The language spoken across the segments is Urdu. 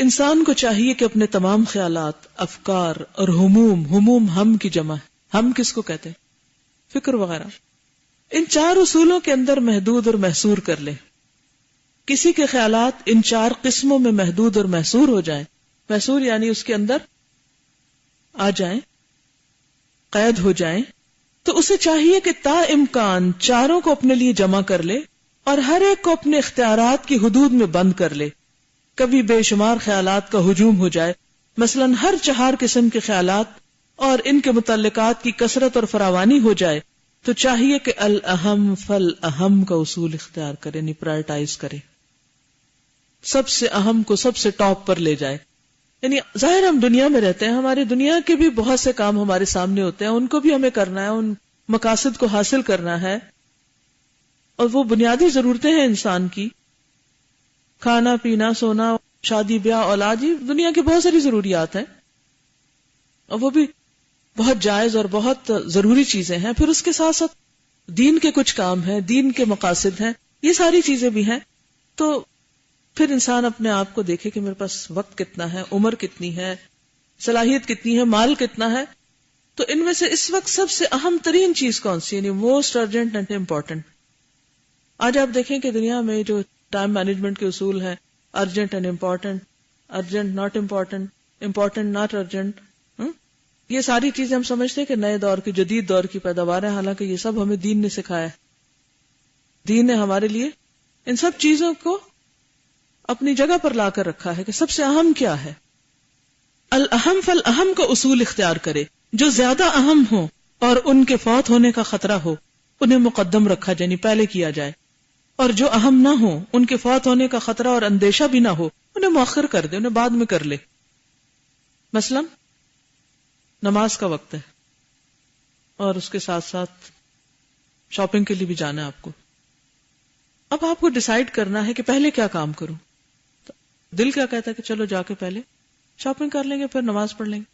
انسان کو چاہیے کہ اپنے تمام خیالات، افکار اور ہموم ہم کی جمع ہے، ہم کس کو کہتے ہیں؟ فکر وغیرہ، ان 4 اصولوں کے اندر محدود اور محصور کر لے. کسی کے خیالات ان 4 قسموں میں محدود اور محصور ہو جائیں، محصور یعنی اس کے اندر آ جائیں، قید ہو جائیں، تو اسے چاہیے کہ تا امکان چاروں کو اپنے لیے جمع کر لے اور ہر ایک کو اپنے اختیارات کی حدود میں بند کر لے. کبھی بے شمار خیالات کا ہجوم ہو جائے، مثلا ہر 4 قسم کے خیالات اور ان کے متعلقات کی کثرت اور فراوانی ہو جائے، تو چاہیے کہ الاہم فالاہم کا اصول اختیار کرے، یعنی پرائرٹائز کرے، سب سے اہم کو سب سے ٹاپ پر لے جائے. یعنی ظاہر ہم دنیا میں رہتے ہیں، ہماری دنیا کے بھی بہت سے کام ہمارے سامنے ہوتے ہیں، ان کو بھی ہمیں کرنا ہے، ان مقاصد کو حاصل کرنا ہے، اور وہ بنیادی ضرورتیں ہیں انسان کی، کھانا پینا سونا شادی بیاہ اولاد، یہ دنیا کی بہت ساری ضروریات ہیں، اور وہ بھی بہت جائز اور بہت ضروری چیزیں ہیں. پھر اس کے ساتھ ساتھ دین کے کچھ کام ہیں، دین کے مقاصد ہیں، یہ ساری چیزیں بھی ہیں. تو پھر انسان اپنے آپ کو دیکھے کہ میرے پاس وقت کتنا ہے، عمر کتنی ہے، صلاحیت کتنی ہے، مال کتنا ہے. تو ان میں سے اس وقت سب سے اہم ترین چیز کون سی، یعنی موسٹ ارجنٹ اینڈ امپورٹنٹ. آج آپ دیکھیں کہ دنیا میں جو ٹائم مینجمنٹ کے اصول ہیں، urgent and important, urgent not important, important not urgent, یہ ساری چیزیں ہم سمجھتے ہیں کہ نئے دور کی، جدید دور کی پیداوار ہے، حالانکہ یہ سب ہمیں دین نے سکھایا ہے. دین نے ہمارے لیے ان سب چیزوں کو اپنی جگہ پر لا کر رکھا ہے کہ سب سے اہم کیا ہے. الاہم فالاہم کا اصول اختیار کرے، جو زیادہ اہم ہو اور ان کے فوت ہونے کا خطرہ ہو انہیں مقدم رکھا جائے، یعنی پہلے کیا جائے، اور جو اہم نہ ہو، ان کے فوت ہونے کا خطرہ اور اندیشہ بھی نہ ہو، انہیں مؤخر کر دے، انہیں بعد میں کر لے. مثلا نماز کا وقت ہے اور اس کے ساتھ ساتھ شاپنگ کے لیے بھی جانا ہے آپ کو. اب آپ کو ڈیسائیڈ کرنا ہے کہ پہلے کیا کام کروں. دل کیا کہتا ہے کہ چلو جا کے پہلے شاپنگ کر لیں گے، پھر نماز پڑھ لیں گے.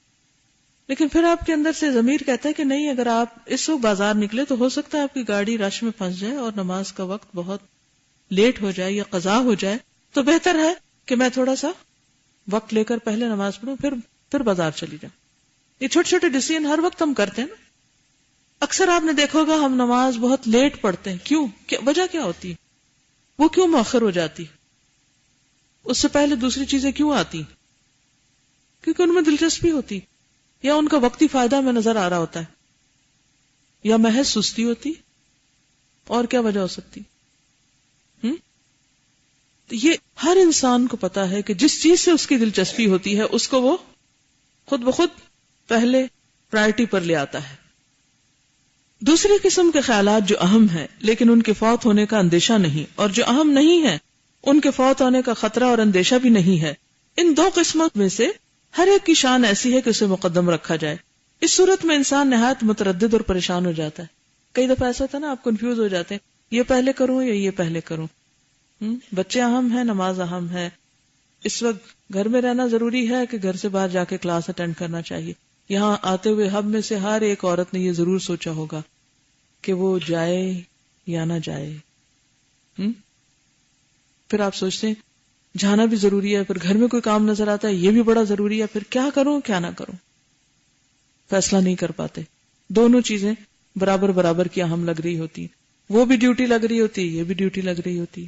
لیکن پھر آپ کے اندر سے ضمیر کہتا ہے کہ نہیں، اگر آپ اس وقت بازار نکلے تو ہو سکتا ہے آپ کی گاڑی رش میں پھنس جائے اور نماز کا وقت بہت لیٹ ہو جائے یا قضا ہو جائے، تو بہتر ہے کہ میں تھوڑا سا وقت لے کر پہلے نماز پڑھوں، پھر بازار چلی جاؤں. یہ چھوٹے چھوٹے ڈیسیژن ہر وقت ہم کرتے ہیں نا. اکثر آپ نے دیکھا ہوگا ہم نماز بہت لیٹ پڑھتے ہیں. کیوں؟ وجہ کیا ہوتی ہے؟ وہ کیوں مؤخر ہو جاتی؟ اس سے پہلے دوسری چیزیں کیوں آتی؟ کیونکہ ان میں دلچسپی ہوتی، یا ان کا وقتی فائدہ میں نظر آ رہا ہوتا ہے، یا محض سستی ہوتی، اور کیا وجہ ہو سکتی؟ تو یہ ہر انسان کو پتا ہے کہ جس چیز سے اس کی دلچسپی ہوتی ہے اس کو وہ خود بخود پہلے پرائرٹی پر لے آتا ہے. دوسری قسم کے خیالات جو اہم ہیں لیکن ان کے فوت ہونے کا اندیشہ نہیں، اور جو اہم نہیں ہیں ان کے فوت ہونے کا خطرہ اور اندیشہ بھی نہیں ہے، ان 2 قسموں میں سے ہر ایک کی شان ایسی ہے کہ اسے مقدم رکھا جائے. اس صورت میں انسان نہایت متردد اور پریشان ہو جاتا ہے. کئی دفعہ ایسا ہوتا ہے نا، آپ کنفیوز ہو جاتے ہیں، یہ پہلے کروں یا یہ پہلے کروں. بچے اہم ہیں، نماز اہم ہے، اس وقت گھر میں رہنا ضروری ہے کہ گھر سے باہر جا کے کلاس اٹینڈ کرنا چاہیے. یہاں آتے ہوئے ہم میں سے ہر ایک عورت نے یہ ضرور سوچا ہوگا کہ وہ جائے یا نہ جائے. پھر آپ سوچتے ہیں جانا بھی ضروری ہے، پھر گھر میں کوئی کام نظر آتا ہے یہ بھی بڑا ضروری ہے، پھر کیا کروں کیا نہ کروں، فیصلہ نہیں کر پاتے. دونوں چیزیں برابر برابر کی اہم لگ رہی ہوتی، وہ بھی ڈیوٹی لگ رہی ہوتی، یہ بھی ڈیوٹی لگ رہی ہوتی.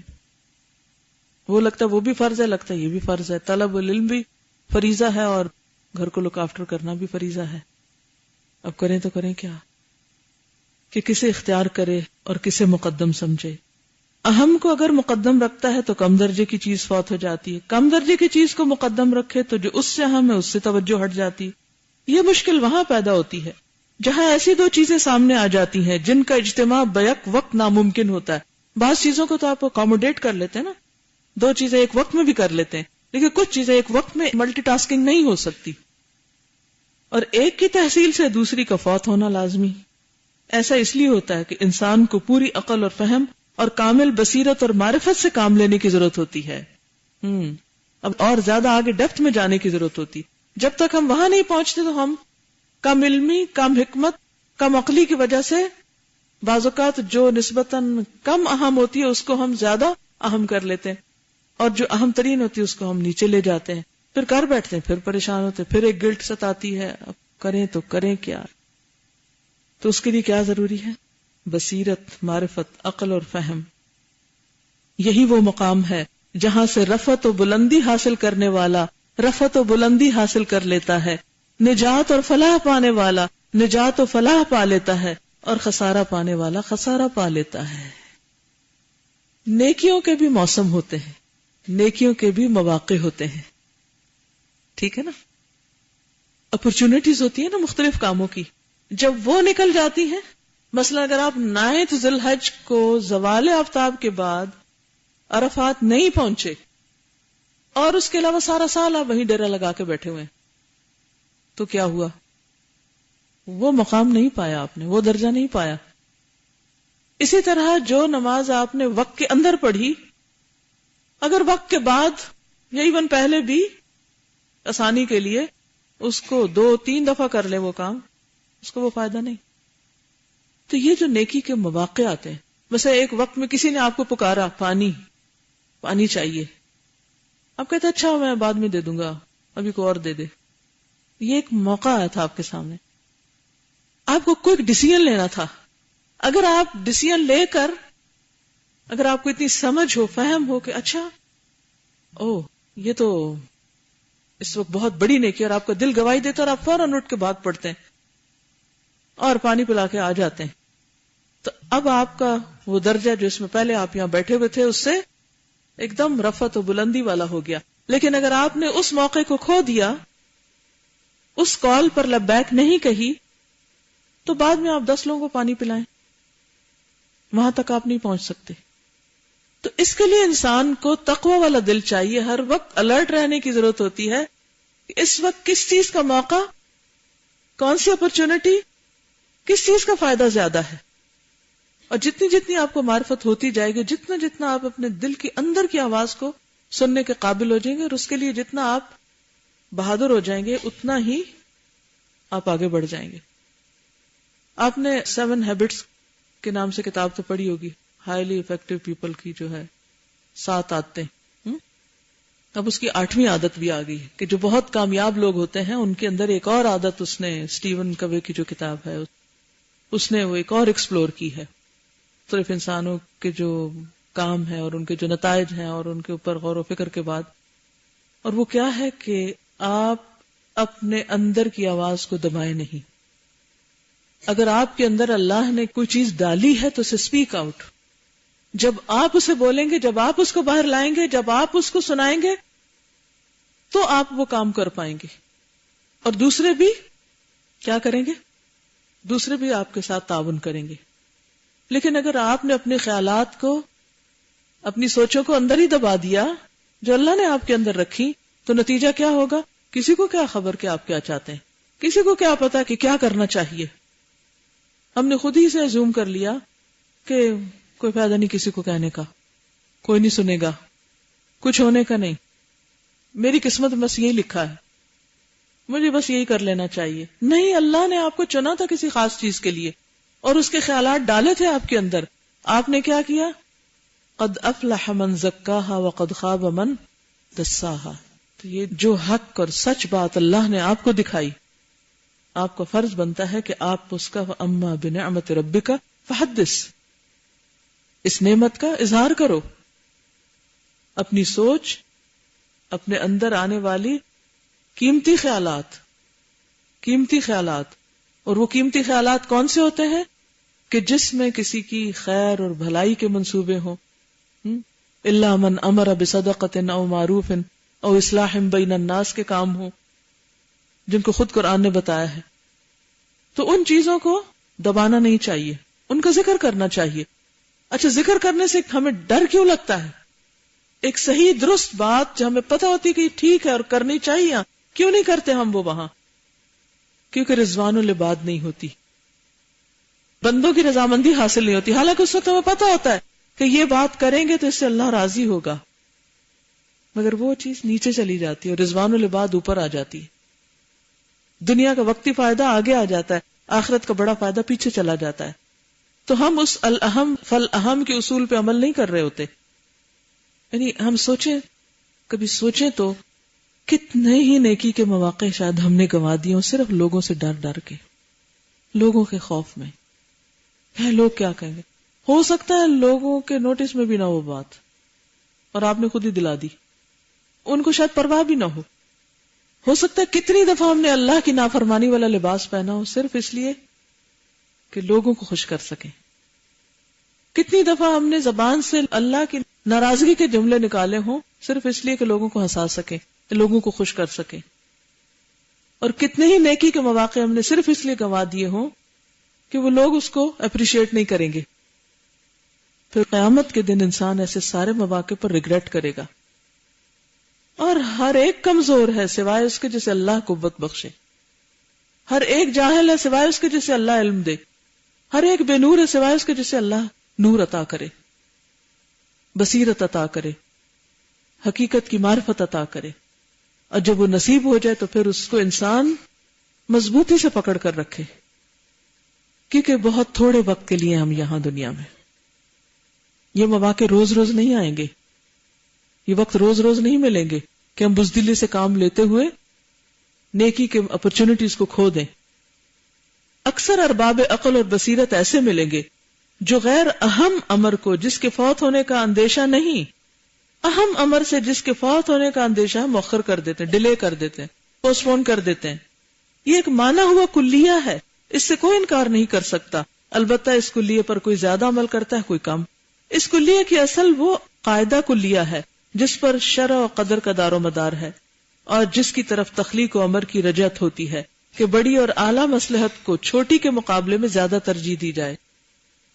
وہ لگتا ہے وہ بھی فرض ہے، لگتا ہے یہ بھی فرض ہے. طلب العلم بھی فریضہ ہے اور گھر کو لک آفٹر کرنا بھی فریضہ ہے. اب کریں تو کریں کیا، کہ کسے اختیار کرے اور کسے مقدم سمجھے. اہم کو اگر مقدم رکھتا ہے تو کم درجے کی چیز فوت ہو جاتی ہے، کم درجے کی چیز کو مقدم رکھے تو جو اس سے اہم ہے اس سے توجہ ہٹ جاتی. یہ مشکل وہاں پیدا ہوتی ہے جہاں ایسی 2 چیزیں سامنے آ جاتی ہیں جن کا اجتماع بیک وقت ناممکن ہوتا ہے. بعض چیزوں کو تو آپ اکاموڈیٹ کر لیتے ہیں نا، 2 چیزیں ایک وقت میں بھی کر لیتے ہیں، لیکن کچھ چیزیں ایک وقت میں ملٹی ٹاسکنگ نہیں ہو سکتی، اور ایک کی تحصیل سے دوسری کا فوت ہونا لازمی. ایسا اس لیے ہوتا ہے کہ انسان کو پوری عقل اور فہم اور کامل بصیرت اور معرفت سے کام لینے کی ضرورت ہوتی ہے. اب اور زیادہ آگے ڈیپتھ میں جانے کی ضرورت ہوتی. جب تک ہم وہاں نہیں پہنچتے تو ہم کم علمی، کم حکمت، کم عقلی کی وجہ سے بعض اوقات جو نسبتاً کم اہم ہوتی ہے اس کو ہم زیادہ اہم کر لیتے ہیں، اور جو اہم ترین ہوتی ہے اس کو ہم نیچے لے جاتے ہیں. پھر کر بیٹھتے ہیں، پھر پریشان ہوتے ہیں، پھر ایک گلٹ ستاتی ہے، اب کریں تو کریں کیا. تو اس کے لیے کیا ضروری ہے؟ بصیرت، معرفت، عقل اور فہم. یہی وہ مقام ہے جہاں سے رفعت و بلندی حاصل کرنے والا رفعت و بلندی حاصل کر لیتا ہے، نجات اور فلاح پانے والا نجات و فلاح پا لیتا ہے، اور خسارہ پانے والا خسارہ پا لیتا ہے. نیکیوں کے بھی موسم ہوتے ہیں، نیکیوں کے بھی مواقع ہوتے ہیں، ٹھیک ہے نا. اپرچونٹیز ہوتی ہیں نا مختلف کاموں کی، جب وہ نکل جاتی ہیں. مثلا اگر آپ 9 ذی الحج کو زوال آفتاب کے بعد عرفات نہیں پہنچے اور اس کے علاوہ سارا سال آپ وہیں ڈیرا لگا کے بیٹھے ہوئے، تو کیا ہوا؟ وہ مقام نہیں پایا آپ نے، وہ درجہ نہیں پایا. اسی طرح جو نماز آپ نے وقت کے اندر پڑھی، اگر وقت کے بعد یا ایون پہلے بھی آسانی کے لیے اس کو 2-3 دفعہ کر لیں وہ کام، اس کو وہ فائدہ نہیں. تو یہ جو نیکی کے مواقع آتے ہیں، مثلا ایک وقت میں کسی نے آپ کو پکارا، پانی چاہیے، آپ کہتے اچھا میں بعد میں دے دوں گا، ابھی کو اور دے دے. یہ ایک موقع آیا تھا آپ کے سامنے، آپ کو کوئی ڈیسیژن لینا تھا. اگر آپ ڈیسیژن لے کر، اگر آپ کو اتنی سمجھ ہو، فہم ہو کہ اچھا یہ تو اس وقت بہت بڑی نیکی، اور آپ کا دل گواہی دیتا اور آپ فوراً اٹھ کے بھاگ پڑتے ہیں اور پانی پلا کے آ جاتے ہیں، تو اب آپ کا وہ درجہ جو اس میں پہلے آپ یہاں بیٹھے ہوئے تھے اس سے ایک دم رفعت و بلندی والا ہو گیا. لیکن اگر آپ نے اس موقع کو کھو دیا، اس کال پر لبیک نہیں کہی، تو بعد میں آپ 10 لوگوں کو پانی پلائیں، وہاں تک آپ نہیں پہنچ سکتے. تو اس کے لیے انسان کو تقوی والا دل چاہیے، ہر وقت الرٹ رہنے کی ضرورت ہوتی ہے کہ اس وقت کس چیز کا موقع، کون سی اپرچونٹی، کس چیز کا فائدہ زیادہ ہے. اور جتنی جتنی آپ کو معرفت ہوتی جائے گی، جتنا جتنا آپ اپنے دل کے اندر کی آواز کو سننے کے قابل ہو جائیں گے، اور اس کے لیے جتنا آپ بہادر ہو جائیں گے، اتنا ہی آپ آگے بڑھ جائیں گے. آپ نے 7 ہیبٹس کے نام سے کتاب تو پڑھی ہوگی، ہائیلی افیکٹو پیپل کی، جو ہے 7 عادتیں. اب اس کی 8ویں عادت بھی آ گئی کہ جو بہت کامیاب لوگ ہوتے ہیں ان کے اندر ایک اور عادت، اس نے اسٹیون کوے کی جو کتاب ہے اس نے وہ ایک اور ایکسپلور کی ہے. صرف انسانوں کے جو کام ہے اور ان کے جو نتائج ہیں اور ان کے اوپر غور و فکر کے بعد، اور وہ کیا ہے کہ آپ اپنے اندر کی آواز کو دبائیں نہیں. اگر آپ کے اندر اللہ نے کوئی چیز ڈالی ہے تو اسے اسپیک آؤٹ. جب آپ اسے بولیں گے، جب آپ اس کو باہر لائیں گے، جب آپ اس کو سنائیں گے، تو آپ وہ کام کر پائیں گے. اور دوسرے بھی کیا کریں گے؟ دوسرے بھی آپ کے ساتھ تعاون کریں گے. لیکن اگر آپ نے اپنے خیالات کو، اپنی سوچوں کو اندر ہی دبا دیا جو اللہ نے آپ کے اندر رکھی، تو نتیجہ کیا ہوگا؟ کسی کو کیا خبر کہ آپ کیا چاہتے ہیں، کسی کو کیا پتا کہ کیا کرنا چاہیے. ہم نے خود ہی سے زوم کر لیا کہ کوئی فائدہ نہیں کسی کو کہنے کا، کوئی نہیں سنے گا، کچھ ہونے کا نہیں، میری قسمت میں بس یہی لکھا ہے، مجھے بس یہی کر لینا چاہیے. نہیں، اللہ نے آپ کو چنا تھا کسی خاص چیز کے لیے اور اس کے خیالات ڈالے تھے آپ کے اندر. آپ نے کیا کیا؟ قد افلح من زکاہا وقد خاب من دساہا. تو یہ جو حق اور سچ بات اللہ نے آپ کو دکھائی، آپ کا فرض بنتا ہے کہ آپ اس کا اما بنعمت ربک فحدث، اس نعمت کا اظہار کرو. اپنی سوچ، اپنے اندر آنے والی قیمتی خیالات، اور وہ قیمتی خیالات کون سے ہوتے ہیں کہ جس میں کسی کی خیر اور بھلائی کے منصوبے ہوں. الا من امر بصدقۃ او معروف او اصلاح بین الناس کے کام ہوں، جن کو خود قرآن نے بتایا ہے. تو ان چیزوں کو دبانا نہیں چاہیے، ان کا ذکر کرنا چاہیے. اچھا، ذکر کرنے سے ہمیں ڈر کیوں لگتا ہے؟ ایک صحیح درست بات جو ہمیں پتہ ہوتی کہ ٹھیک ہے اور کرنی چاہیے، کیوں نہیں کرتے ہم وہ وہاں؟ کیونکہ رضوان العباد نہیں ہوتی، بندوں کی رضامندی حاصل نہیں ہوتی. حالانکہ اس وقت ہمیں پتہ ہوتا ہے کہ یہ بات کریں گے تو اس سے اللہ راضی ہوگا، مگر وہ چیز نیچے چلی جاتی ہے اور رضوان العباد اوپر آ جاتی ہے. دنیا کا وقتی فائدہ آگے آ جاتا ہے، آخرت کا بڑا فائدہ پیچھے چلا جاتا ہے. تو ہم اس الاہم فالاہم کے اصول پہ عمل نہیں کر رہے ہوتے. یعنی ہم کبھی سوچیں تو کتنے ہی نیکی کے مواقع شاید ہم نے گنوا دیے ہوں صرف لوگوں سے ڈر ڈر کے، لوگوں کے خوف میں، ہے لوگ کیا کہیں گے. ہو سکتا ہے لوگوں کے نوٹس میں بھی نہ وہ بات اور آپ نے خود ہی دلا دی، ان کو شاید پرواہ بھی نہ ہو سکتا ہے کتنی دفعہ ہم نے اللہ کی نافرمانی والا لباس پہنا ہو صرف اس لیے کہ لوگوں کو خوش کر سکیں. کتنی دفعہ ہم نے زبان سے اللہ کی ناراضگی کے جملے نکالے ہوں صرف اس لیے کہ لوگوں کو ہنسا سکیں، لوگوں کو خوش کر سکیں. اور کتنے ہی نیکی کے مواقع ہم نے صرف اس لیے گنوا دیے ہوں کہ وہ لوگ اس کو اپریشیٹ نہیں کریں گے. پھر قیامت کے دن انسان ایسے سارے مواقع پر ریگریٹ کرے گا. اور ہر ایک کمزور ہے سوائے اس کے جسے اللہ قوت بخشے، ہر ایک جاہل ہے سوائے اس کے جسے اللہ علم دے، ہر ایک بے نور ہے سوائے اس کے جسے اللہ نور عطا کرے، بصیرت عطا کرے، حقیقت کی معرفت عطا کرے. اور جب وہ نصیب ہو جائے تو پھر اس کو انسان مضبوطی سے پکڑ کر رکھے، کیونکہ بہت تھوڑے وقت کے لیے ہم یہاں دنیا میں، یہ مواقع روز روز نہیں آئیں گے، یہ وقت روز روز نہیں ملیں گے کہ ہم بزدلی سے کام لیتے ہوئے نیکی کے اپرچونٹیز کو کھو دیں. اکثر ارباب عقل اور بصیرت ایسے ملیں گے جو غیر اہم امر کو جس کے فوت ہونے کا اندیشہ نہیں، اہم امر سے جس کے فوت ہونے کا اندیشہ مؤخر کر دیتے ہیں، ڈیلے کر دیتے ہیں، پوسٹ پون کر دیتے ہیں. یہ ایک مانا ہوا کلیہ ہے، اس سے کوئی انکار نہیں کر سکتا. البتہ اس کلیہ پر کوئی زیادہ عمل کرتا ہے، کوئی کم. اس کلیہ کی اصل وہ قاعدہ کلیہ ہے جس پر شرع و قدر کا دار و مدار ہے اور جس کی طرف تخلیق و امر کی رجعت ہوتی ہے کہ بڑی اور اعلیٰ مصلحت کو چھوٹی کے مقابلے میں زیادہ ترجیح دی جائے.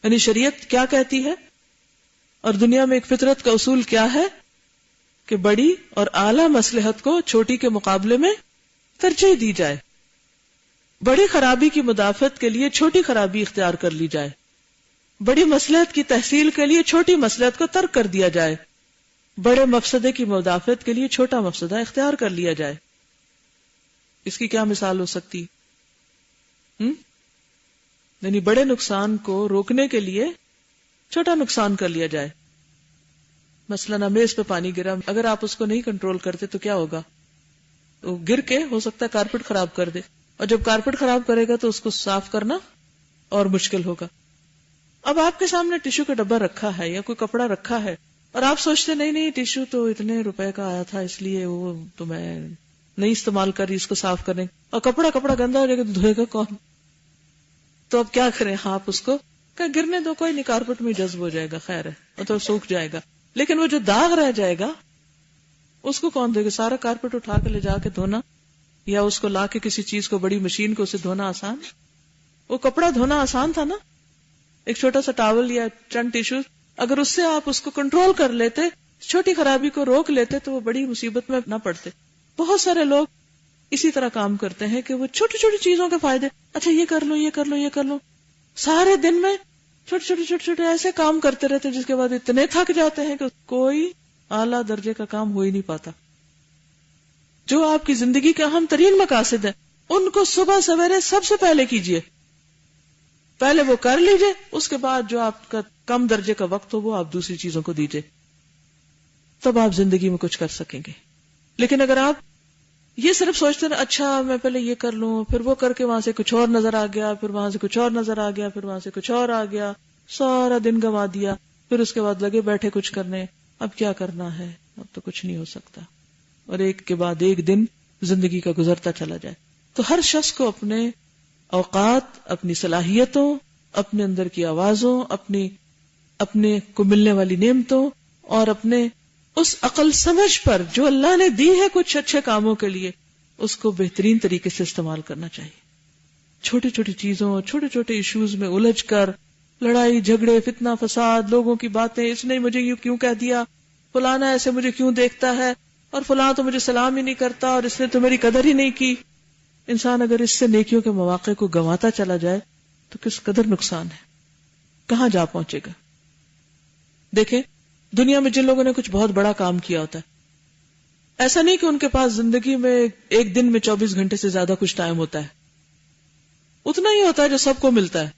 یعنی شریعت کیا کہتی ہے اور دنیا میں ایک فطرت کا اصول کیا ہے کہ بڑی اور اعلیٰ مصلحت کو چھوٹی کے مقابلے میں ترجیح دی جائے. بڑی خرابی کی مدافعت کے لیے چھوٹی خرابی اختیار کر لی جائے، بڑی مصلحت کی تحصیل کے لیے چھوٹی مصلحت کو ترک کر دیا جائے، بڑے مفسدے کی مدافعت کے لیے چھوٹا مفسدہ اختیار کر لیا جائے. اس کی کیا مثال ہو سکتی؟ یعنی بڑے نقصان کو روکنے کے لیے چھوٹا نقصان کر لیا جائے. مثلا میز پہ پانی گرا، اگر آپ اس کو نہیں کنٹرول کرتے تو کیا ہوگا؟ وہ گر کے ہو سکتا ہے کارپیٹ خراب کر دے، اور جب کارپیٹ خراب کرے گا تو اس کو صاف کرنا اور مشکل ہوگا. اب آپ کے سامنے ٹیشو کا ڈبہ رکھا ہے یا کوئی کپڑا رکھا ہے اور آپ سوچتے نہیں ٹیشو تو اتنے روپے کا آیا تھا اس لیے وہ تو میں نہیں استعمال کر رہی، اس کو صاف کرنے، اور کپڑا گندا ہو جائے گا تو دھوئے گا کون؟ تو اب کیا کریں؟ آپ اس کو کہ گرنے دو، کوئی نہیں، کارپیٹ میں جذب ہو جائے گا، خیر ہے، تو سوکھ جائے گا. لیکن وہ جو داغ رہ جائے گا اس کو کون دے گا؟ سارا کارپیٹ اٹھا کے لے جا کے دھونا یا اس کو لا کے کسی چیز کو بڑی مشین کو اسے دھونا آسان؟ وہ کپڑا دھونا آسان تھا نا، ایک چھوٹا سا ٹاول یا چند ٹیشو، اگر اس سے آپ اس کو کنٹرول کر لیتے، چھوٹی خرابی کو روک لیتے تو وہ بڑی مصیبت میں نہ پڑتے. بہت سارے لوگ اسی طرح کام کرتے ہیں کہ وہ چھوٹی چھوٹی چیزوں کے فائدے، اچھا یہ کر لو، یہ کر لو، یہ کر لو، سارے دن میں چھوٹے ایسے کام کرتے رہتے جس کے بعد اتنے تھک جاتے ہیں کہ کوئی اعلیٰ درجے کا کام ہو ہی نہیں پاتا. جو آپ کی زندگی کے اہم ترین مقاصد ہیں ان کو صبح سویرے سب سے پہلے کیجئے، پہلے وہ کر لیجئے، اس کے بعد جو آپ کا کم درجے کا وقت ہو وہ آپ دوسری چیزوں کو دیجئے، تب آپ زندگی میں کچھ کر سکیں گے. لیکن اگر آپ یہ صرف سوچتے ہیں اچھا میں پہلے یہ کر لوں، پھر وہ کر کے وہاں سے کچھ اور نظر آ گیا، پھر وہاں سے کچھ اور نظر آ گیا، پھر وہاں سے کچھ اور آ گیا، سارا دن گنوا دیا، پھر اس کے بعد لگے بیٹھے کچھ کرنے، اب کیا کرنا ہے؟ اب تو کچھ نہیں ہو سکتا، اور ایک کے بعد ایک دن زندگی کا گزرتا چلا جائے. تو ہر شخص کو اپنے اوقات، اپنی صلاحیتوں، اپنے اندر کی آوازوں، اپنے کو ملنے والی نعمتوں اور اپنے اس عقل سمجھ پر جو اللہ نے دی ہے کچھ اچھے کاموں کے لیے، اس کو بہترین طریقے سے استعمال کرنا چاہیے. چھوٹی چھوٹی چیزوں، چھوٹے چھوٹے ایشوز میں الجھ کر لڑائی جھگڑے، فتنہ فساد، لوگوں کی باتیں، اس نے مجھے یوں کیوں کہہ دیا، فلانا ایسے مجھے کیوں دیکھتا ہے، اور فلاں تو مجھے سلام ہی نہیں کرتا، اور اس نے تو میری قدر ہی نہیں کی. انسان اگر اس سے نیکیوں کے مواقع کو گنواتا چلا جائے تو کس قدر نقصان ہے، کہاں جا پہنچے گا. دیکھیں دنیا میں جن لوگوں نے کچھ بہت بڑا کام کیا ہوتا ہے، ایسا نہیں کہ ان کے پاس زندگی میں ایک دن میں 24 گھنٹے سے زیادہ کچھ ٹائم ہوتا ہے، اتنا ہی ہوتا ہے جو سب کو ملتا ہے.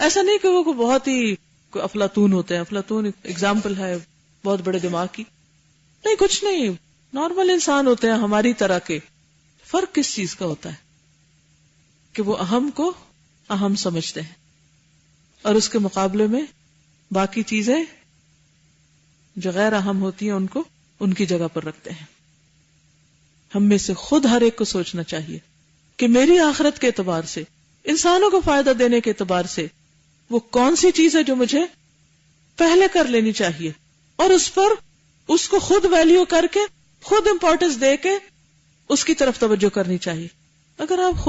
ایسا نہیں کہ وہ بہت ہی افلاطون ہوتے ہیں. افلاطون ایگزامپل ہے بہت بڑے دماغ کی، نہیں، کچھ نہیں، نارمل انسان ہوتے ہیں ہماری طرح کے. فرق کس چیز کا ہوتا ہے کہ وہ اہم کو اہم سمجھتے ہیں اور اس کے مقابلے میں باقی چیزیں جو غیر اہم ہوتی ہیں ان کو ان کی جگہ پر رکھتے ہیں. ہم میں سے خود ہر ایک کو سوچنا چاہیے کہ میری آخرت کے اعتبار سے، انسانوں کو فائدہ دینے کے اعتبار سے وہ کون سی چیز ہے جو مجھے پہلے کر لینی چاہیے، اور اس پر اس کو خود ویلیو کر کے، خود امپورٹنس دے کے اس کی طرف توجہ کرنی چاہیے. اگر آپ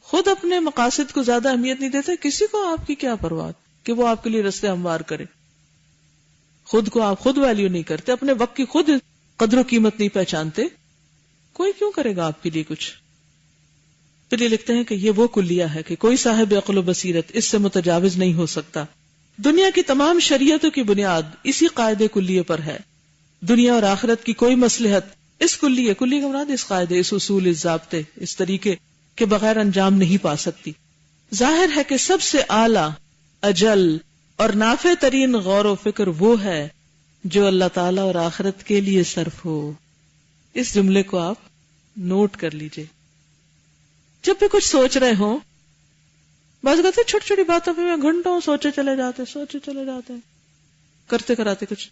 خود اپنے مقاصد کو زیادہ اہمیت نہیں دیتے، کسی کو آپ کی کیا پرواہ کہ وہ آپ کے لیے رستے ہموار کرے. خود کو آپ خود ویلیو نہیں کرتے، اپنے وقت کی خود قدر و قیمت نہیں پہچانتے، کوئی کیوں کرے گا آپ کے لیے کچھ. پھر یہ لکھتے ہیں کہ یہ وہ کلیہ ہے کہ کوئی صاحب عقل و بصیرت اس سے متجاوز نہیں ہو سکتا. دنیا کی تمام شریعتوں کی بنیاد اسی قاعدے کلیے پر ہے. دنیا اور آخرت کی کوئی مصلحت اس کلیے کا مراد اس قاعدے، اس اصول، اس ضابطے، اس طریقے کے بغیر انجام نہیں پا سکتی. ظاہر ہے کہ سب سے اعلیٰ، اجل اور نافع ترین غور و فکر وہ ہے جو اللہ تعالیٰ اور آخرت کے لیے صرف ہو. اس جملے کو آپ نوٹ کر لیجئے. جب بھی کچھ سوچ رہے ہوں، بعض کہتے ہیں چھوٹی چھوٹی باتوں پہ میں گھنٹوں سوچے چلے جاتے ہیں کرتے کراتے کچھ.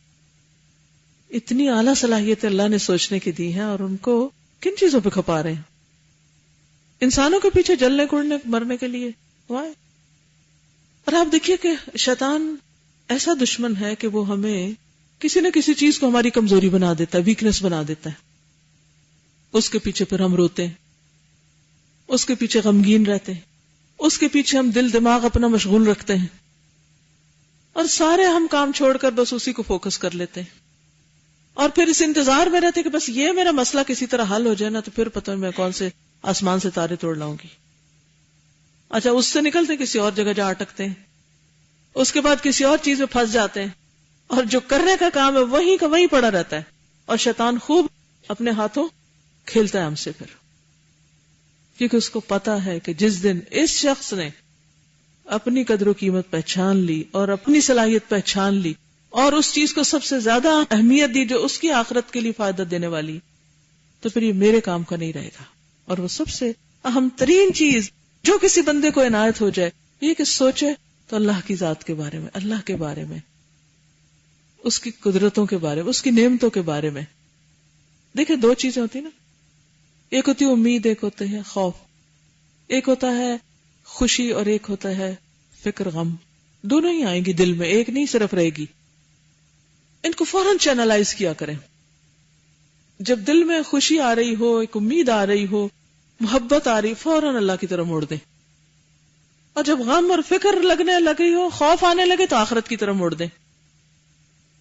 اتنی اعلیٰ صلاحیت اللہ نے سوچنے کی دی ہیں، اور ان کو کن چیزوں پہ کھپا رہے ہیں؟ انسانوں کے پیچھے جلنے کوڑنے مرنے کے لیے. اور آپ دیکھیے کہ شیطان ایسا دشمن ہے کہ وہ ہمیں کسی نہ کسی چیز کو ہماری کمزوری بنا دیتا ہے، ویکنس بنا دیتا ہے. اس کے پیچھے پھر ہم روتے ہیں، اس کے پیچھے غمگین رہتے ہیں، اس کے پیچھے ہم دل دماغ اپنا مشغول رکھتے ہیں، اور سارے ہم کام چھوڑ کر بس اسی کو فوکس کر لیتے ہیں. اور پھر اس انتظار میں رہتے کہ بس یہ میرا مسئلہ کسی طرح حل ہو جائے نا، تو پھر پتہ میں کون سے آسمان سے تارے توڑ لاؤں گی. اچھا، اس سے نکلتے کسی اور جگہ جا اٹکتے ہیں، اس کے بعد کسی اور چیز میں پھنس جاتے ہیں، اور جو کرنے کا کام ہے وہیں کا وہیں پڑا رہتا ہے. اور شیطان خوب اپنے ہاتھوں کھیلتا ہے ہم سے پھر، کیونکہ اس کو پتا ہے کہ جس دن اس شخص نے اپنی قدر و قیمت پہچان لی اور اپنی صلاحیت پہچان لی اور اس چیز کو سب سے زیادہ اہمیت دی جو اس کی آخرت کے لیے فائدہ دینے والی، تو پھر یہ میرے کام کا نہیں رہے گا. اور وہ سب سے اہم ترین چیز جو کسی بندے کو عنایت ہو جائے، یہ کہ سوچے تو اللہ کی ذات کے بارے میں، اللہ کے بارے میں، اس کی قدرتوں کے بارے میں، اس کی نعمتوں کے بارے میں. دیکھیں، دو چیزیں ہوتی نا، ایک ہوتی ہے امید، ایک ہوتا ہے خوف، ایک ہوتا ہے خوشی اور ایک ہوتا ہے فکر غم. دونوں ہی آئیں گی دل میں، ایک نہیں صرف رہے گی. ان کو فوراً چینلائز کیا کریں. جب دل میں خوشی آ رہی ہو، ایک امید آ رہی ہو، محبت آ رہی، فوراً اللہ کی طرف موڑ دیں. اور جب غم اور فکر لگنے لگی ہو، خوف آنے لگے، تو آخرت کی طرف موڑ دیں.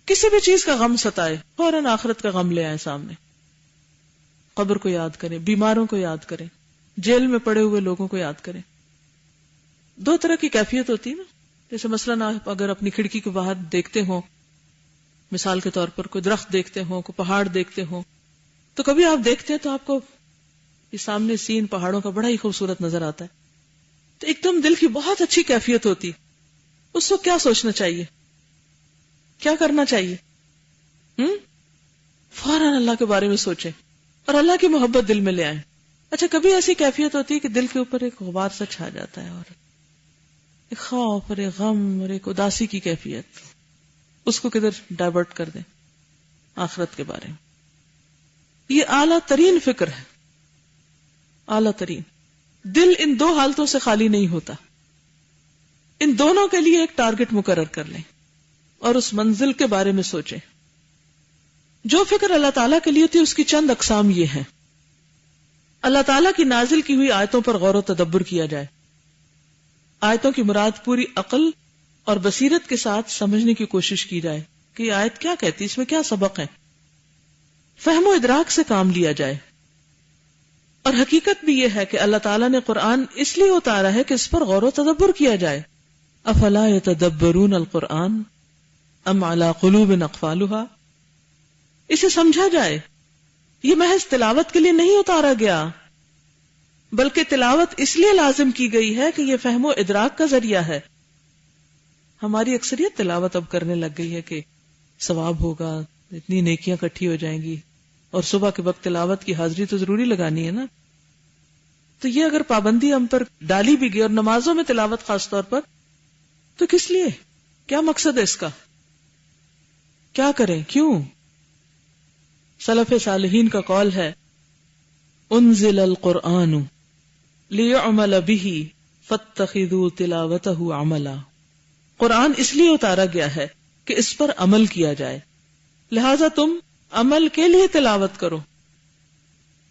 کسی بھی چیز کا غم ستائے، فوراً آخرت کا غم لے آئے سامنے. قبر کو یاد کریں، بیماروں کو یاد کریں، جیل میں پڑے ہوئے لوگوں کو یاد کریں. دو طرح کی کیفیت ہوتی ہے نا. جیسے مثلاً آپ اگر اپنی کھڑکی کے باہر دیکھتے ہوں، مثال کے طور پر کوئی درخت دیکھتے ہوں، کوئی پہاڑ دیکھتے ہوں، تو کبھی آپ دیکھتے ہیں تو آپ کو یہ سامنے سین پہاڑوں کا بڑا ہی خوبصورت نظر آتا ہے، تو ایک دم دل کی بہت اچھی کیفیت ہوتی. اس کو کیا سوچنا چاہیے، کیا کرنا چاہیے؟ فوراً اللہ کے بارے میں سوچیں اور اللہ کی محبت دل میں لے آئیں. اچھا، کبھی ایسی کیفیت ہوتی ہے کہ دل کے اوپر ایک غبار سا چھا جاتا ہے، اور ایک خوف اور ایک غم اور ایک اداسی کی کیفیت، اس کو کدھر ڈائیورٹ کر دیں؟ آخرت کے بارے میں. یہ اعلیٰ ترین فکر ہے، اعلیٰ ترین. دل ان دو حالتوں سے خالی نہیں ہوتا. ان دونوں کے لیے ایک ٹارگٹ مقرر کر لیں اور اس منزل کے بارے میں سوچیں. جو فکر اللہ تعالیٰ کے لیے تھی اس کی چند اقسام یہ ہیں. اللہ تعالیٰ کی نازل کی ہوئی آیتوں پر غور و تدبر کیا جائے. آیتوں کی مراد پوری عقل اور بصیرت کے ساتھ سمجھنے کی کوشش کی جائے کہ یہ آیت کیا کہتی، اس میں کیا سبق ہے. فہم و ادراک سے کام لیا جائے. اور حقیقت بھی یہ ہے کہ اللہ تعالیٰ نے قرآن اس لیے اتارا ہے کہ اس پر غور و تدبر کیا جائے. افلا یتدبرون القرآن ام علی قلوب اقفالها. اسے سمجھا جائے. یہ محض تلاوت کے لیے نہیں اتارا گیا، بلکہ تلاوت اس لیے لازم کی گئی ہے کہ یہ فہم و ادراک کا ذریعہ ہے. ہماری اکثریت تلاوت اب کرنے لگ گئی ہے کہ ثواب ہوگا، اتنی نیکیاں اکٹھی ہو جائیں گی، اور صبح کے وقت تلاوت کی حاضری تو ضروری لگانی ہے نا. تو یہ اگر پابندی ہم پر ڈالی بھی گئی، اور نمازوں میں تلاوت خاص طور پر، تو کس لیے؟ کیا مقصد ہے اس کا؟ کیا کریں؟ کیوں؟ سلف صالحین کا قول ہے انزل القرآن لیعمل به فاتخذوا تلاوته عملا. قرآن اس لیے اتارا گیا ہے کہ اس پر عمل کیا جائے، لہذا تم عمل کے لیے تلاوت کرو.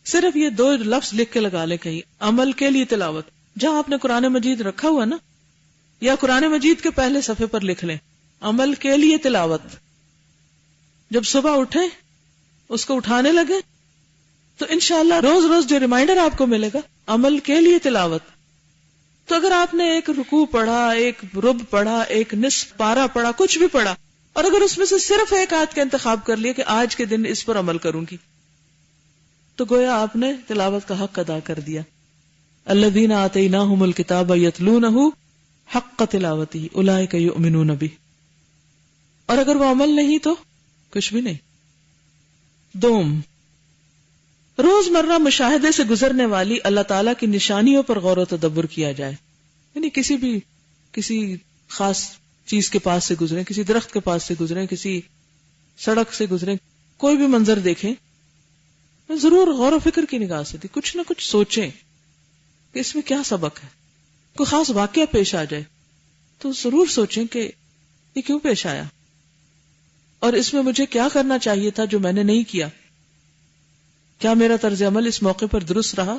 صرف یہ دو لفظ لکھ کے لگا لے کہیں، عمل کے لیے تلاوت. جہاں آپ نے قرآن مجید رکھا ہوا نا، یا قرآن مجید کے پہلے صفحے پر لکھ لیں عمل کے لیے تلاوت. جب صبح اٹھیں اس کو اٹھانے لگے تو انشاءاللہ روز روز جو ریمائنڈر آپ کو ملے گا عمل کے لیے تلاوت. تو اگر آپ نے ایک رکوع پڑھا، ایک رب پڑھا، ایک نصف پارہ پڑھا، کچھ بھی پڑھا، اور اگر اس میں سے صرف ایک آیت کا انتخاب کر لیا کہ آج کے دن اس پر عمل کروں گی، تو گویا آپ نے تلاوت کا حق ادا کر دیا. الذین آتیناہم الکتاب یتلونہ حق تلاوتہ اولئک یؤمنون بہ. اور اگر وہ عمل نہیں تو کچھ بھی نہیں. دوم، روزمرہ مشاہدے سے گزرنے والی اللہ تعالیٰ کی نشانیوں پر غور و تدبر کیا جائے. یعنی کسی خاص چیز کے پاس سے گزریں، کسی درخت کے پاس سے گزریں، کسی سڑک سے گزریں، کوئی بھی منظر دیکھیں، ضرور غور و فکر کی نگاہ سے کچھ نہ کچھ سوچیں کہ اس میں کیا سبق ہے. کوئی خاص واقعہ پیش آ جائے تو ضرور سوچیں کہ یہ کیوں پیش آیا، اور اس میں مجھے کیا کرنا چاہیے تھا جو میں نے نہیں کیا. کیا میرا طرز عمل اس موقع پر درست رہا؟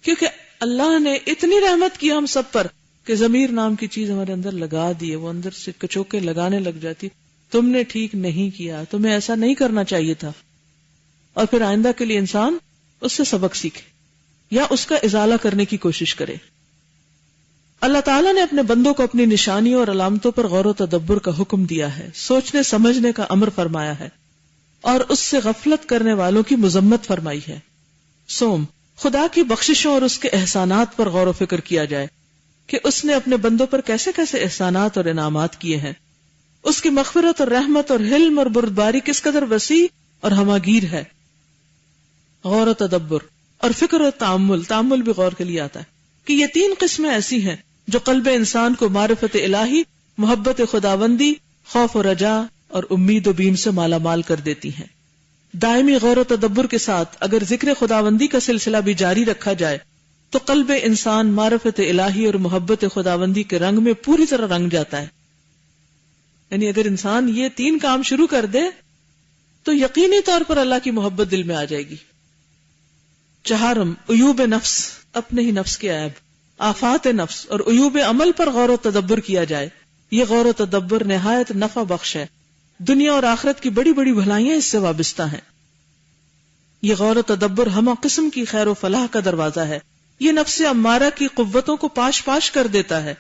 کیونکہ اللہ نے اتنی رحمت کی ہم سب پر کہ ضمیر نام کی چیز ہمارے اندر لگا دی ہے، وہ اندر سے کچوکے لگانے لگ جاتی، تم نے ٹھیک نہیں کیا، تمہیں ایسا نہیں کرنا چاہیے تھا. اور پھر آئندہ کے لیے انسان اس سے سبق سیکھے یا اس کا ازالہ کرنے کی کوشش کرے. اللہ تعالیٰ نے اپنے بندوں کو اپنی نشانیوں اور علامتوں پر غور و تدبر کا حکم دیا ہے، سوچنے سمجھنے کا امر فرمایا ہے، اور اس سے غفلت کرنے والوں کی مذمت فرمائی ہے. سوم، خدا کی بخششوں اور اس کے احسانات پر غور و فکر کیا جائے کہ اس نے اپنے بندوں پر کیسے کیسے احسانات اور انعامات کیے ہیں. اس کی مغفرت اور رحمت اور حلم اور بردباری کس قدر وسیع اور ہماگیر ہے. غور و تدبر اور فکر و تعمل بھی غور کے لیے آتا ہے کہ یہ تین قسمیں ایسی ہیں جو قلب انسان کو معرفت الہی، محبت خداوندی، خوف و رجا اور امید و بیم سے مالا مال کر دیتی ہیں. دائمی غور و تدبر کے ساتھ اگر ذکر خداوندی کا سلسلہ بھی جاری رکھا جائے تو قلب انسان معرفت الہی اور محبت خداوندی کے رنگ میں پوری طرح رنگ جاتا ہے. یعنی اگر انسان یہ تین کام شروع کر دے تو یقینی طور پر اللہ کی محبت دل میں آ جائے گی. چہارم، عیوب نفس، اپنے ہی نفس کے عیب، آفات نفس اور عیوب عمل پر غور و تدبر کیا جائے. یہ غور و تدبر نہایت نفع بخش ہے، دنیا اور آخرت کی بڑی بڑی بھلائیاں اس سے وابستہ ہیں. یہ غور و تدبر ہمہ قسم کی خیر و فلاح کا دروازہ ہے. یہ نفس امارہ کی قوتوں کو پاش پاش کر دیتا ہے.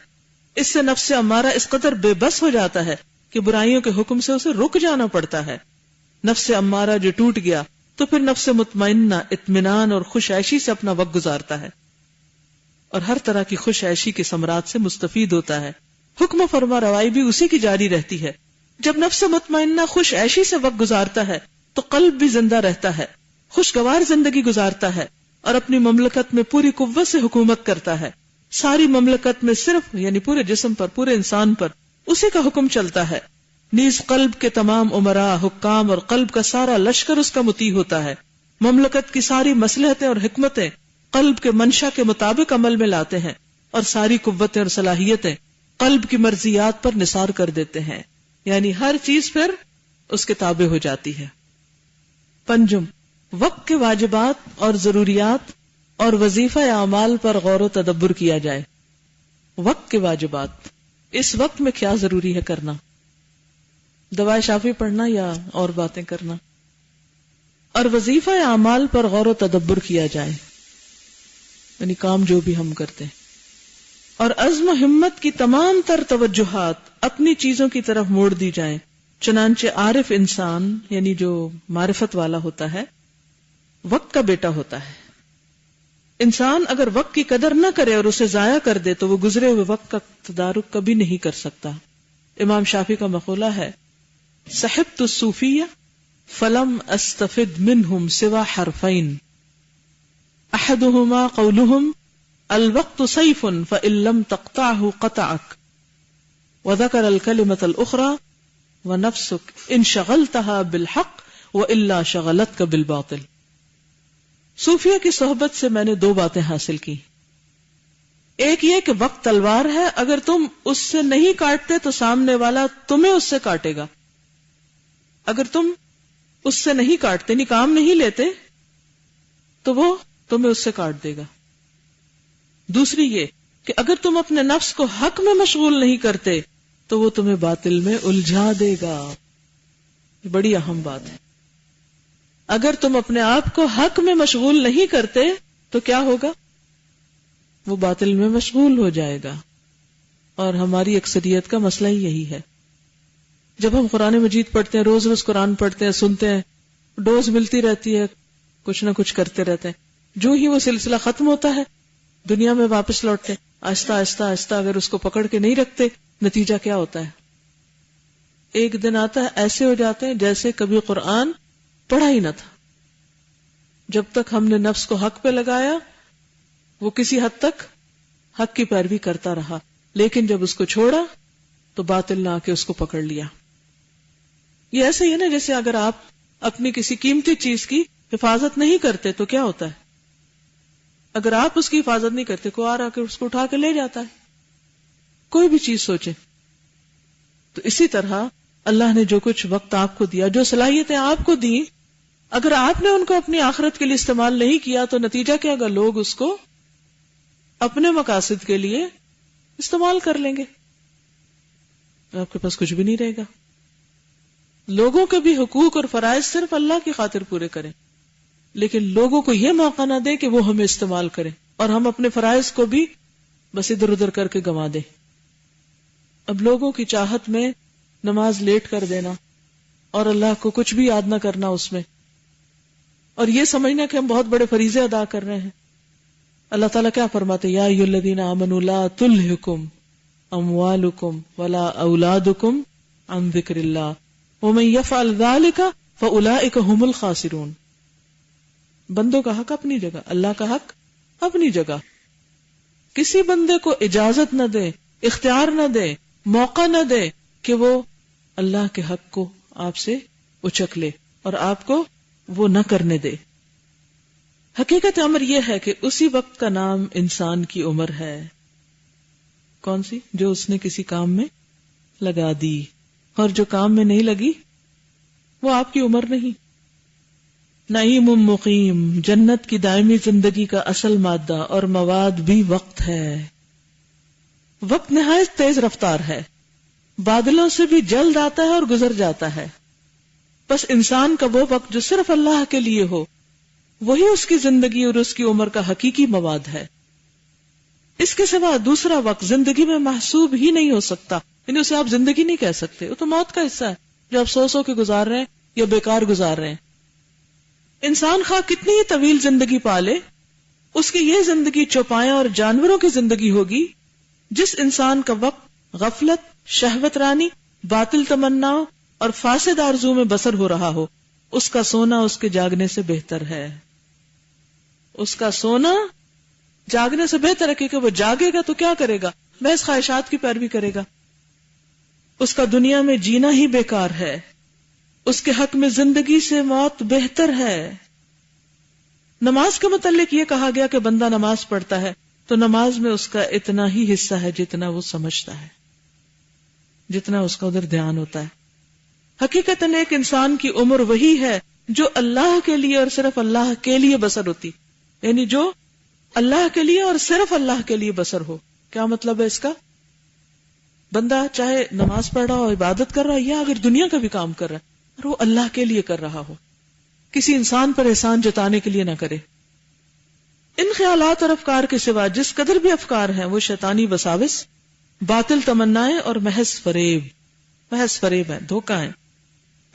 اس سے نفس امارہ اس قدر بے بس ہو جاتا ہے کہ برائیوں کے حکم سے اسے رک جانا پڑتا ہے. نفس امارہ جو ٹوٹ گیا تو پھر نفس مطمئنہ اطمینان اور خوش عیشی سے اپنا وقت گزارتا ہے اور ہر طرح کی خوش عیشی کے ثمرات سے مستفید ہوتا ہے. حکم و فرما روائی بھی اسی کی جاری رہتی ہے. جب نفس مطمئنہ خوش عیشی سے وقت گزارتا ہے تو قلب بھی زندہ رہتا ہے، خوشگوار زندگی گزارتا ہے اور اپنی مملکت میں پوری قوت سے حکومت کرتا ہے. ساری مملکت میں صرف یعنی پورے جسم پر، پورے انسان پر اسی کا حکم چلتا ہے. نیز قلب کے تمام امراء، حکام اور قلب کا سارا لشکر اس کا مطیع ہوتا ہے. مملکت کی ساری مصلحتیں اور حکمتیں قلب کے منشا کے مطابق عمل میں لاتے ہیں اور ساری قوتیں اور صلاحیتیں قلب کی مرضیات پر نثار کر دیتے ہیں. یعنی ہر چیز پھر اس کے تابع ہو جاتی ہے. پنجم، وقت کے واجبات اور ضروریات اور وظیفہ اعمال پر غور و تدبر کیا جائے. وقت کے واجبات، اس وقت میں کیا ضروری ہے کرنا، دوائے شافی پڑھنا یا اور باتیں کرنا. اور وظیفہ اعمال پر غور و تدبر کیا جائے، یعنی کام جو بھی ہم کرتے ہیں. اور عزم و ہمت کی تمام تر توجہات اپنی چیزوں کی طرف موڑ دی جائیں. چنانچہ عارف انسان یعنی جو معرفت والا ہوتا ہے وقت کا بیٹا ہوتا ہے. انسان اگر وقت کی قدر نہ کرے اور اسے ضائع کر دے تو وہ گزرے ہوئے وقت کا تدارک کبھی نہیں کر سکتا. امام شافعی کا مقولہ ہے، صحبت الصوفیہ فلم استفد منهم سوى حرفين احدهما قولهم الوقت سيف فإن لم تقطعه قطعك وذكر الكلمة الأخرى ونفسك إن شغلتها بالحق وإلا شغلتك بالباطل. صوفیہ کی صحبت سے میں نے دو باتیں حاصل کی. ایک یہ کہ وقت تلوار ہے، اگر تم اس سے نہیں کاٹتے تو سامنے والا تمہیں اس سے کاٹے گا. اگر تم اس سے نہیں کاٹتے، نہیں کام نہیں لیتے، تو وہ تمہیں اس سے کاٹ دے گا. دوسری یہ کہ اگر تم اپنے نفس کو حق میں مشغول نہیں کرتے تو وہ تمہیں باطل میں الجھا دے گا. یہ بڑی اہم بات ہے. اگر تم اپنے آپ کو حق میں مشغول نہیں کرتے تو کیا ہوگا؟ وہ باطل میں مشغول ہو جائے گا. اور ہماری اکثریت کا مسئلہ ہی یہی ہے. جب ہم قرآن مجید پڑھتے ہیں، روز روز قرآن پڑھتے ہیں، سنتے ہیں، ڈوز ملتی رہتی ہے، کچھ نہ کچھ کرتے رہتے ہیں. جو ہی وہ سلسلہ ختم ہوتا ہے دنیا میں واپس لوٹتے ہیں. آہستہ آہستہ آہستہ اگر اس کو پکڑ کے نہیں رکھتے، نتیجہ کیا ہوتا ہے؟ ایک دن آتا ہے ایسے ہو جاتے ہیں جیسے کبھی قرآن پڑھا ہی نہ تھا. جب تک ہم نے نفس کو حق پہ لگایا وہ کسی حد تک حق کی پیروی کرتا رہا، لیکن جب اس کو چھوڑا تو باطل نے آ کے اس کو پکڑ لیا. یہ ایسے ہی ہے نا جیسے اگر آپ اپنی کسی قیمتی چیز کی حفاظت نہیں کرتے تو کیا ہوتا ہے؟ اگر آپ اس کی حفاظت نہیں کرتے، کوئی آ کے اس کو اٹھا کے لے جاتا ہے. کوئی بھی چیز سوچے. تو اسی طرح اللہ نے جو کچھ وقت آپ کو دیا، جو صلاحیتیں آپ کو دی، اگر آپ نے ان کو اپنی آخرت کے لیے استعمال نہیں کیا تو نتیجہ کیا ہوگا؟ لوگ اس کو اپنے مقاصد کے لیے استعمال کر لیں گے. آپ کے پاس کچھ بھی نہیں رہے گا. لوگوں کے بھی حقوق اور فرائض صرف اللہ کی خاطر پورے کریں، لیکن لوگوں کو یہ موقع نہ دیں کہ وہ ہمیں استعمال کریں، اور ہم اپنے فرائض کو بھی بس ادھر ادھر کر کے گنوا دیں. اب لوگوں کی چاہت میں نماز لیٹ کر دینا اور اللہ کو کچھ بھی یاد نہ کرنا اس میں، اور یہ سمجھنا کہ ہم بہت بڑے فریضے ادا کر رہے ہیں. اللہ تعالیٰ کیا فرماتے؟ یا ایھا الذین آمنوا لا تلھکم اموالکم ولا اولادکم عن ذکر اللہ ومن یفعل ذلک فاولئک هم الخاسرون. بندوں کا حق اپنی جگہ، اللہ کا حق اپنی جگہ. کسی بندے کو اجازت نہ دے، اختیار نہ دے، موقع نہ دے کہ وہ اللہ کے حق کو آپ سے اچک لے اور آپ کو وہ نہ کرنے دے. حقیقت امر یہ ہے کہ اسی وقت کا نام انسان کی عمر ہے. کون سی؟ جو اس نے کسی کام میں لگا دی، اور جو کام میں نہیں لگی وہ آپ کی عمر نہیں. نعیم مقیم، جنت کی دائمی زندگی کا اصل مادہ اور مواد بھی وقت ہے. وقت نہایت تیز رفتار ہے، بادلوں سے بھی جلد آتا ہے اور گزر جاتا ہے. بس انسان کا وہ وقت جو صرف اللہ کے لیے ہو، وہی اس کی زندگی اور اس کی عمر کا حقیقی مواد ہے. اس کے سوا دوسرا وقت زندگی میں محسوب ہی نہیں ہو سکتا. یعنی اسے آپ زندگی نہیں کہہ سکتے، وہ تو موت کا حصہ ہے جو آپ سو کے گزار رہے ہیں یا بیکار گزار رہے ہیں. انسان خواہ کتنی ہی طویل زندگی پالے، اس کی یہ زندگی چوپایاں اور جانوروں کی زندگی ہوگی. جس انسان کا وقت غفلت، شہوت رانی، باطل تمناؤں اور فاسد آرزو میں بسر ہو رہا ہو، اس کا سونا اس کے جاگنے سے بہتر ہے. اس کا سونا جاگنے سے بہتر ہے، کیونکہ وہ جاگے گا تو کیا کرے گا؟ محض خواہشات کی پیروی کرے گا. اس کا دنیا میں جینا ہی بیکار ہے. اس کے حق میں زندگی سے موت بہتر ہے. نماز کے متعلق یہ کہا گیا کہ بندہ نماز پڑھتا ہے تو نماز میں اس کا اتنا ہی حصہ ہے جتنا وہ سمجھتا ہے، جتنا اس کا ادھر دھیان ہوتا ہے. حقیقتاً ایک انسان کی عمر وہی ہے جو اللہ کے لیے اور صرف اللہ کے لیے بسر ہوتی. یعنی جو اللہ کے لیے اور صرف اللہ کے لیے بسر ہو. کیا مطلب ہے اس کا؟ بندہ چاہے نماز پڑھ رہا ہو، عبادت کر رہا ہو، یا اگر دنیا کا بھی کام کر رہا ہے اور وہ اللہ کے لیے کر رہا ہو، کسی انسان پر احسان جتانے کے لیے نہ کرے. ان خیالات اور افکار کے سوا جس قدر بھی افکار ہیں وہ شیطانی وساوس، باطل تمنائیں اور محض فریب ہے، دھوکہ ہے.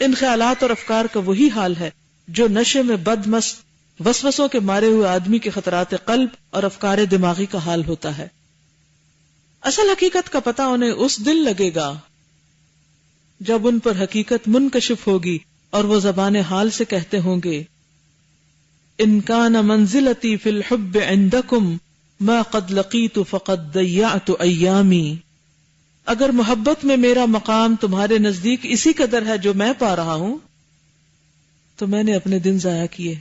ان خیالات اور افکار کا وہی حال ہے جو نشے میں بد مست وسوسوں کے مارے ہوئے آدمی کے خطرات قلب اور افکار دماغی کا حال ہوتا ہے. اصل حقیقت کا پتہ انہیں اس دن لگے گا جب ان پر حقیقت منکشف ہوگی اور وہ زبان حال سے کہتے ہوں گے ان کان منزلتی فی الحب عندکم ما قد لقیت فقد ضیعت ایامی، اگر محبت میں میرا مقام تمہارے نزدیک اسی قدر ہے جو میں پا رہا ہوں تو میں نے اپنے دن ضائع کیے.